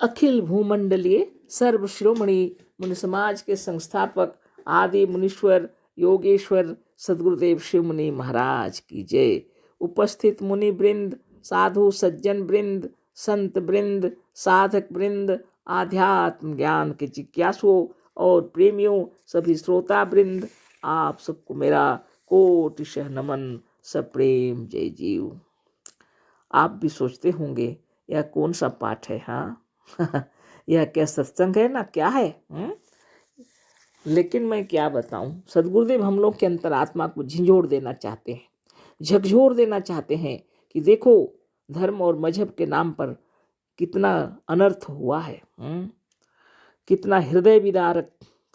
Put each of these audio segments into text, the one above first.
अखिल भूमंडलीय सर्व शिरोमणि मुनि समाज के संस्थापक आदि मुनीश्वर योगेश्वर सदगुरुदेव शिव मुनि महाराज की जय। उपस्थित मुनि वृंद, साधु सज्जन वृंद, संत वृंद, साधक वृंद, आध्यात्म ज्ञान के जिज्ञासुओं और प्रेमियों, सभी श्रोता वृंद, आप सबको मेरा कोटिशः नमन, सप्रेम जय जीव। आप भी सोचते होंगे यह कौन सा पाठ है? हाँ यह क्या सत्संग है ना, क्या है? लेकिन मैं क्या बताऊं, सदगुरुदेव हम लोग के अंतरात्मा को झिंझोड़ देना चाहते हैं, झकझोर देना चाहते हैं कि देखो धर्म और मजहब के नाम पर कितना अनर्थ हुआ है, कितना हृदय विदारक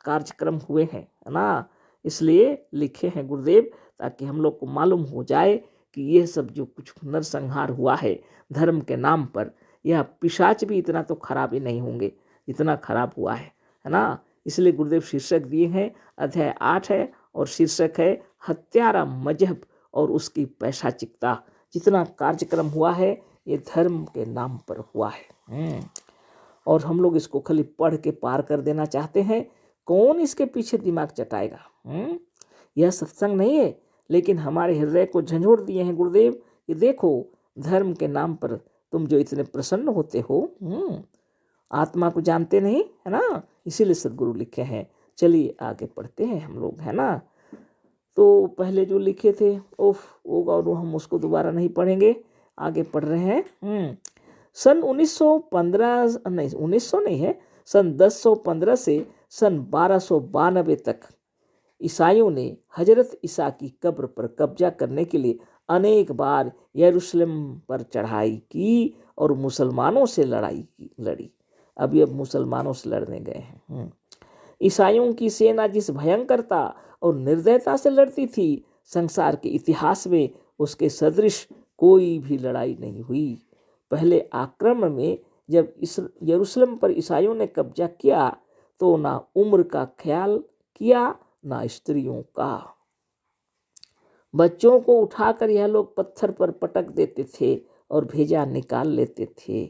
कार्यक्रम हुए हैं, है ना। इसलिए लिखे हैं गुरुदेव ताकि हम लोग को मालूम हो जाए कि यह सब जो कुछ नरसंहार हुआ है धर्म के नाम पर, यह पिशाच भी इतना तो खराब ही नहीं होंगे जितना खराब हुआ है ना। इसलिए गुरुदेव शीर्षक दिए हैं, अध्याय 8 है और शीर्षक है हत्यारा मजहब और उसकी पैशाचिकता। जितना कार्यक्रम हुआ है ये धर्म के नाम पर हुआ है, और हम लोग इसको खाली पढ़ के पार कर देना चाहते हैं। कौन इसके पीछे दिमाग चटाएगा? यह सत्संग नहीं है, लेकिन हमारे हृदय को झंझोड़ दिए हैं गुरुदेव कि देखो धर्म के नाम पर तुम जो इतने प्रसन्न होते हो, आत्मा को जानते नहीं, है ना। इसीलिए सदगुरु लिखे हैं। चलिए आगे पढ़ते हैं हम लोग, है ना। तो पहले जो लिखे थे वो गौरव हम उसको दोबारा नहीं पढ़ेंगे, आगे पढ़ रहे हैं। सन 1915 नहीं 1900 नहीं है, सन 1015 से सन 1292 तक ईसाइयों ने हजरत ईसा की कब्र पर कब्जा करने के लिए अनेक बार यरूशलेम पर चढ़ाई की और मुसलमानों से लड़ी। अभी अब मुसलमानों से लड़ने गए हैं। ईसाइयों की सेना जिस भयंकरता और निर्दयता से लड़ती थी, संसार के इतिहास में उसके सदृश कोई भी लड़ाई नहीं हुई। पहले आक्रमण में जब यरूशलेम पर ईसाइयों ने कब्जा किया तो ना उम्र का ख्याल किया ना स्त्रियों का। बच्चों को उठाकर यह लोग पत्थर पर पटक देते थे और भेजा निकाल लेते थे,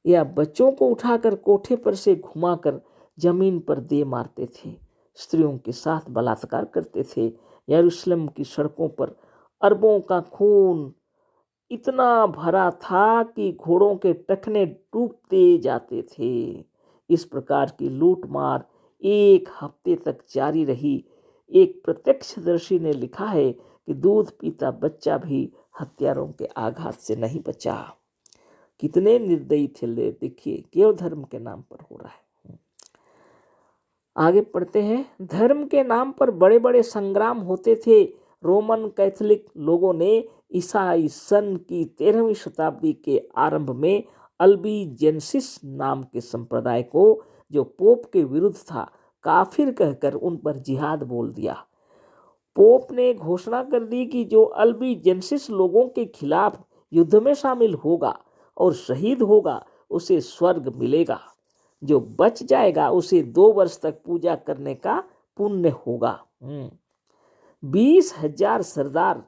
या बच्चों को उठाकर कोठे पर से घुमाकर जमीन पर दे मारते थे। स्त्रियों के साथ बलात्कार करते थे। यरूशलेम की सड़कों पर अरबों का खून इतना भरा था कि घोड़ों के टखने डूबते जाते थे। इस प्रकार की लूट मार 1 हफ्ते तक जारी रही। एक प्रत्यक्षदर्शी ने लिखा है कि दूध पीता बच्चा भी हत्यारों के आघात से नहीं बचा। कितने निर्दयी थे, देखिए केवल धर्म के नाम पर हो रहा है। आगे पढ़ते हैं। धर्म के नाम पर बड़े बड़े संग्राम होते थे। रोमन कैथोलिक लोगों ने ईसाई सन की 13वीं शताब्दी के आरंभ में अल्बिजेंसिस नाम के संप्रदाय को, जो पोप के विरुद्ध था, काफिर कहकर उन पर जिहाद बोल दिया। पोप ने घोषणा कर दी कि जो अल्बिजेंसिस लोगों के खिलाफ युद्ध में शामिल होगा और शहीद होगा उसे स्वर्ग मिलेगा। जो बच जाएगा उसे 2 वर्ष तक पूजा करने का पुण्य होगा। 20,000 सरदार,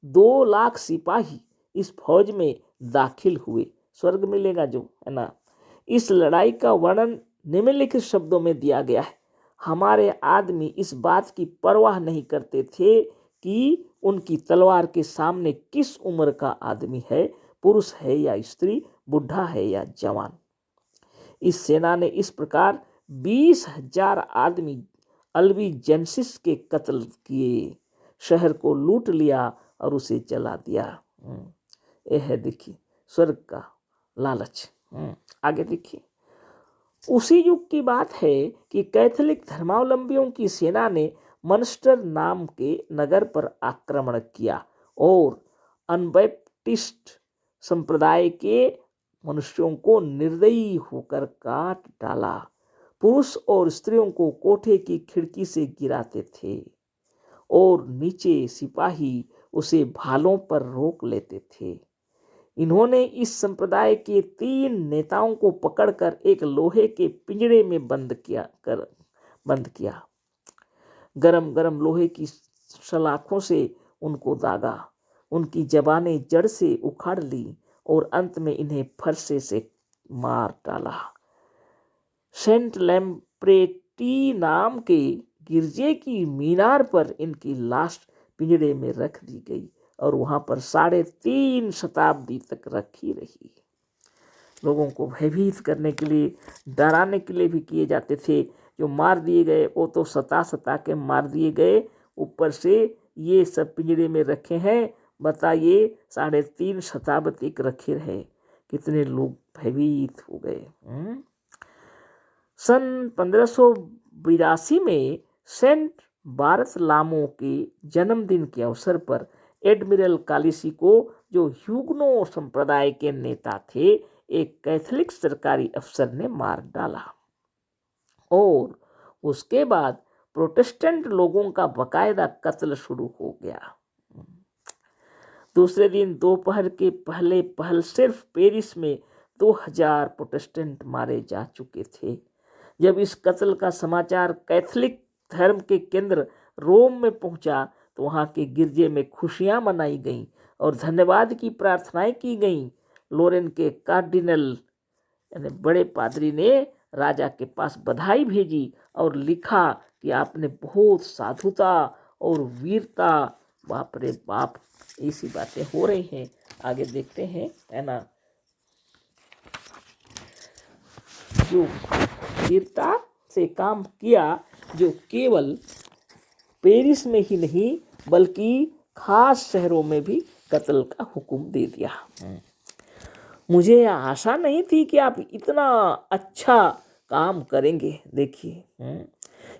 2 लाख सिपाही इस फौज में दाखिल हुए। स्वर्ग मिलेगा जो, है ना। इस लड़ाई का वर्णन निम्नलिखित शब्दों में दिया गया है। हमारे आदमी इस बात की परवाह नहीं करते थे कि उनकी तलवार के सामने किस उम्र का आदमी है, पुरुष है या स्त्री, बुढ़ा है या जवान। इस सेना ने इस प्रकार 20,000 आदमी अल्बिजेंसिस के कत्ल किए, शहर को लूट लिया और उसे जला दिया। यह है देखिए स्वर्ग का लालच। आगे देखिए, उसी युग की बात है कि कैथोलिक धर्मावलंबियों की सेना ने मनस्टर नाम के नगर पर आक्रमण किया और अनबैप्टिस्ट संप्रदाय के मनुष्यों को निर्दयी होकर काट डाला। पुरुष और स्त्रियों को कोठे की खिड़की से गिराते थे और नीचे सिपाही उसे भालों पर रोक लेते थे। इन्होंने इस संप्रदाय के 3 नेताओं को पकड़कर एक लोहे के पिंजरे में बंद किया। गरम गरम लोहे की सलाखों से उनको दागा, उनकी जबानें जड़ से उखाड़ ली और अंत में इन्हें फरसे से मार डाला। सेंट लैम्प्रेटी नाम के गिरजे की मीनार पर इनकी लाश पिंजड़े में रख दी गई और वहां पर 3.5 शताब्दी तक रखी रही। लोगों को भयभीत करने के लिए, डराने के लिए भी किए जाते थे। जो मार दिए गए वो तो सता के मार दिए गए, ऊपर से ये सब पिंजड़े में रखे हैं। बताइए 3.5 शताब्दी तक रखे रहे, कितने लोग भयभीत हो गए। सन 1582 में सेंट बारथलामो के जन्मदिन के अवसर पर एडमिरल कालिसी को, जो ह्यूगनो संप्रदाय के नेता थे, एक कैथोलिक सरकारी अफसर ने मार डाला और उसके बाद प्रोटेस्टेंट लोगों का बकायदा कत्ल शुरू हो गया। दूसरे दिन दोपहर के पहल सिर्फ पेरिस में 2000 प्रोटेस्टेंट मारे जा चुके थे। जब इस कत्ल का समाचार कैथोलिक धर्म के केंद्र रोम में पहुंचा तो वहां के गिरजे में खुशियां मनाई गईं और धन्यवाद की प्रार्थनाएं की गईं। लोरेन के कार्डिनल यानी बड़े पादरी ने राजा के पास बधाई भेजी और लिखा कि आपने बहुत साधुता और वीरता, बाप रे बाप, ऐसी बातें हो रही हैं। आगे देखते हैं, है ना। जो वीरता से काम किया, जो केवल पेरिस में ही नहीं बल्कि खास शहरों में भी कत्ल का हुक्म दे दिया। मुझे आशा नहीं थी कि आप इतना अच्छा काम करेंगे। देखिए,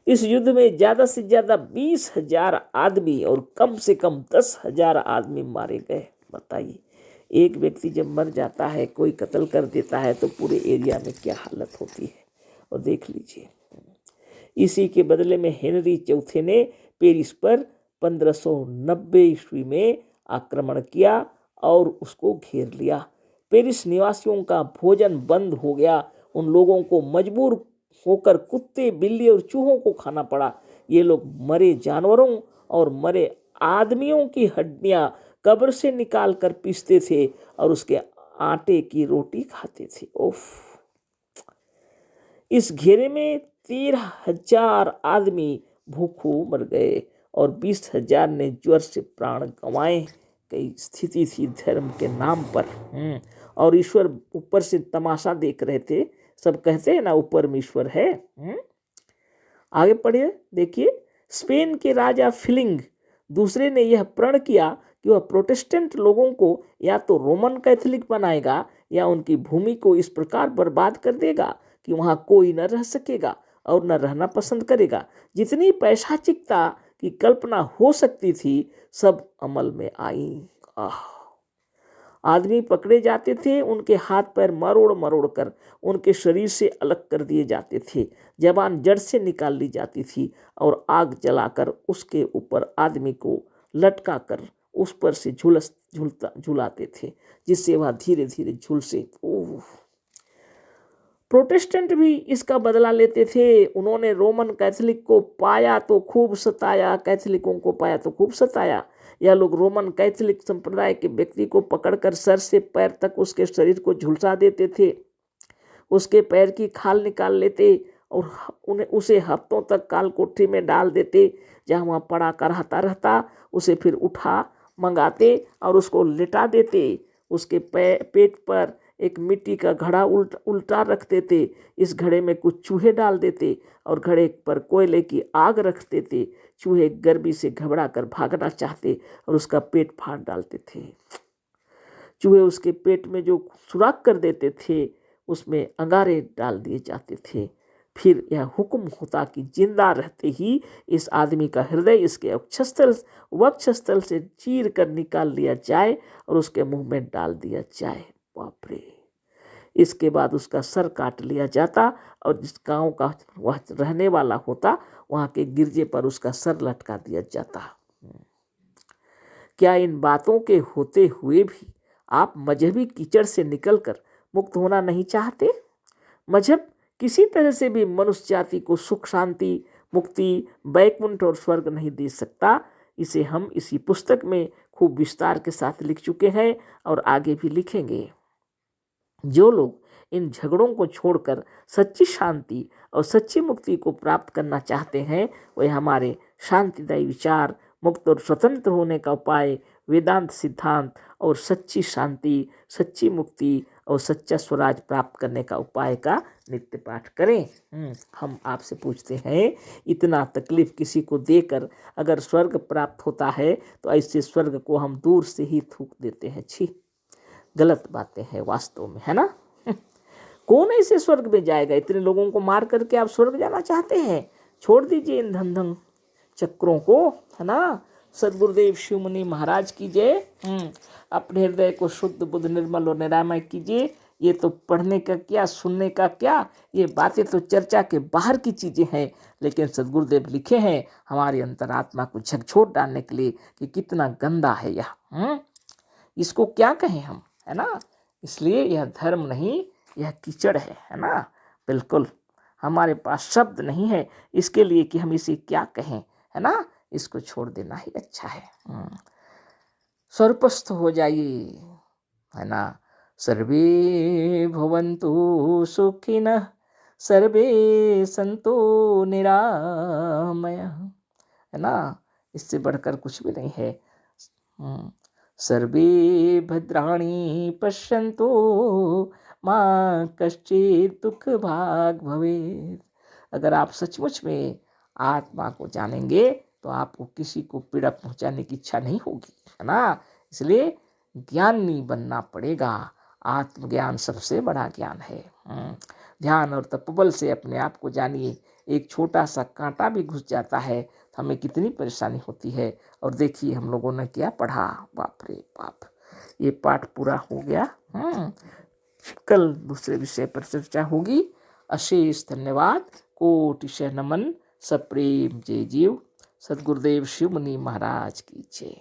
इस युद्ध में ज्यादा से ज्यादा 20,000 आदमी और कम से कम 10,000 आदमी मारे गए। बताइए, एक व्यक्ति जब मर जाता है, कोई कत्ल कर देता है, तो पूरे एरिया में क्या हालत होती है। और देख लीजिए, इसी के बदले में हेनरी चौथे ने पेरिस पर 1590 ईस्वी में आक्रमण किया और उसको घेर लिया। पेरिस निवासियों का भोजन बंद हो गया। उन लोगों को मजबूर होकर कुत्ते, बिल्ली और चूहों को खाना पड़ा। ये लोग मरे जानवरों और मरे आदमियों की हड्डियां कब्र से निकाल कर पीसते थे और उसके आटे की रोटी खाते थे। उफ! इस घेरे में 13,000 आदमी भूखों मर गए और 20,000 ने ज्वर से प्राण गंवाए। कई स्थिति थी धर्म के नाम पर। और ईश्वर ऊपर से तमाशा देख रहे थे। सब कहते हैं ना, ऊपर में ईश्वर है। आगे पढ़िए, देखिए। स्पेन के राजा फिलिंग दूसरे ने यह प्रण किया कि वह प्रोटेस्टेंट लोगों को या तो रोमन कैथोलिक बनाएगा या उनकी भूमि को इस प्रकार बर्बाद कर देगा कि वहां कोई न रह सकेगा और न रहना पसंद करेगा। जितनी पैशाचिकता की कल्पना हो सकती थी सब अमल में आई। आदमी पकड़े जाते थे, उनके हाथ पैर मरोड़ मरोड़ कर उनके शरीर से अलग कर दिए जाते थे। जबान जड़ से निकाल ली जाती थी और आग जलाकर उसके ऊपर आदमी को लटका कर उस पर से झुलाते थे, जिससे वह धीरे धीरे झुलसे। प्रोटेस्टेंट भी इसका बदला लेते थे। उन्होंने रोमन कैथोलिक को पाया तो खूब सताया, कैथोलिकों को पाया तो खूब सताया। यह लोग रोमन कैथोलिक संप्रदाय के व्यक्ति को पकड़कर सर से पैर तक उसके शरीर को झुलसा देते थे, उसके पैर की खाल निकाल लेते और उसे हफ्तों तक काल कोठरी में डाल देते, जहाँ वहाँ पड़ा करहता रहता। उसे फिर उठा मंगाते और उसको लिटा देते। उसके पेट पर एक मिट्टी का घड़ा उल्टा रख देते। इस घड़े में कुछ चूहे डाल देते और घड़े पर कोयले की आग रख देते। चूहे गर्मी से घबरा कर भागना चाहते और उसका पेट फाड़ डालते थे। चूहे उसके पेट में जो सुराख कर देते थे उसमें अंगारे डाल दिए जाते थे। फिर यह हुक्म होता कि जिंदा रहते ही इस आदमी का हृदय इसके वक्षस्थल से चीर कर निकाल लिया जाए और उसके मुंह में डाल दिया जाए। बाप रे! इसके बाद उसका सर काट लिया जाता और जिस गांव का वह रहने वाला होता वहां के गिरजे पर उसका सर लटका दिया जाता। क्या इन बातों के होते हुए भी आप मजहबी कीचड़ से निकलकर मुक्त होना नहीं चाहते? मजहब किसी तरह से भी मनुष्य जाति को सुख, शांति, मुक्ति, वैकुंठ और स्वर्ग नहीं दे सकता। इसे हम इसी पुस्तक में खूब विस्तार के साथ लिख चुके हैं और आगे भी लिखेंगे। जो लोग इन झगड़ों को छोड़कर सच्ची शांति और सच्ची मुक्ति को प्राप्त करना चाहते हैं, वही हमारे शांतिदायी विचार, मुक्त और स्वतंत्र होने का उपाय, वेदांत सिद्धांत और सच्ची शांति, सच्ची मुक्ति और सच्चा स्वराज प्राप्त करने का उपाय का नित्य पाठ करें। हम आपसे पूछते हैं, इतना तकलीफ किसी को देकर अगर स्वर्ग प्राप्त होता है तो ऐसे स्वर्ग को हम दूर से ही थूक देते हैं। छी, गलत बातें हैं वास्तव में, है ना। कौन ऐसे स्वर्ग में जाएगा? इतने लोगों को मार करके आप स्वर्ग जाना चाहते हैं? छोड़ दीजिए इन धन चक्रों को, है ना। सदगुरुदेव शिव मुनि महाराज की जय। अपने हृदय को शुद्ध बुद्ध निर्मल और निरामय कीजिए। ये तो पढ़ने का क्या, सुनने का क्या, ये बातें तो चर्चा के बाहर की चीजें हैं, लेकिन सदगुरुदेव लिखे हैं हमारी अंतरात्मा को झकझोर डालने के लिए कि कितना गंदा है यह। इसको क्या कहें हम, है ना। इसलिए यह धर्म नहीं, यह कीचड़ है ना। बिल्कुल हमारे पास शब्द नहीं है इसके लिए कि हम इसे क्या कहें, है ना। इसको छोड़ देना ही अच्छा है। स्वर्गस्थ हो जाइए, है ना। सर्वे भवन्तु सुखिनः, सर्वे सन्तु निरामयः, है ना। इससे बढ़कर कुछ भी नहीं है। सर्वे भद्राणि पश्यन्तु मा कश्चित् दुःख भाग् भवेत्। अगर आप सचमुच में आत्मा को जानेंगे तो आपको किसी को पीड़ा पहुंचाने की इच्छा नहीं होगी, है ना। इसलिए ज्ञानी बनना पड़ेगा। आत्मज्ञान सबसे बड़ा ज्ञान है। ध्यान और तपबल से अपने आप को जानिए। एक छोटा सा कांटा भी घुस जाता है तो हमें कितनी परेशानी होती है। और देखिए हम लोगों ने क्या पढ़ा, बाप रे बाप। ये पाठ पूरा हो गया। कल दूसरे विषय पर चर्चा होगी। अशेष धन्यवाद, कोटिशः नमन, सप्रेम जय जीव। सद्गुरुदेव शिव मुनि महाराज की जय।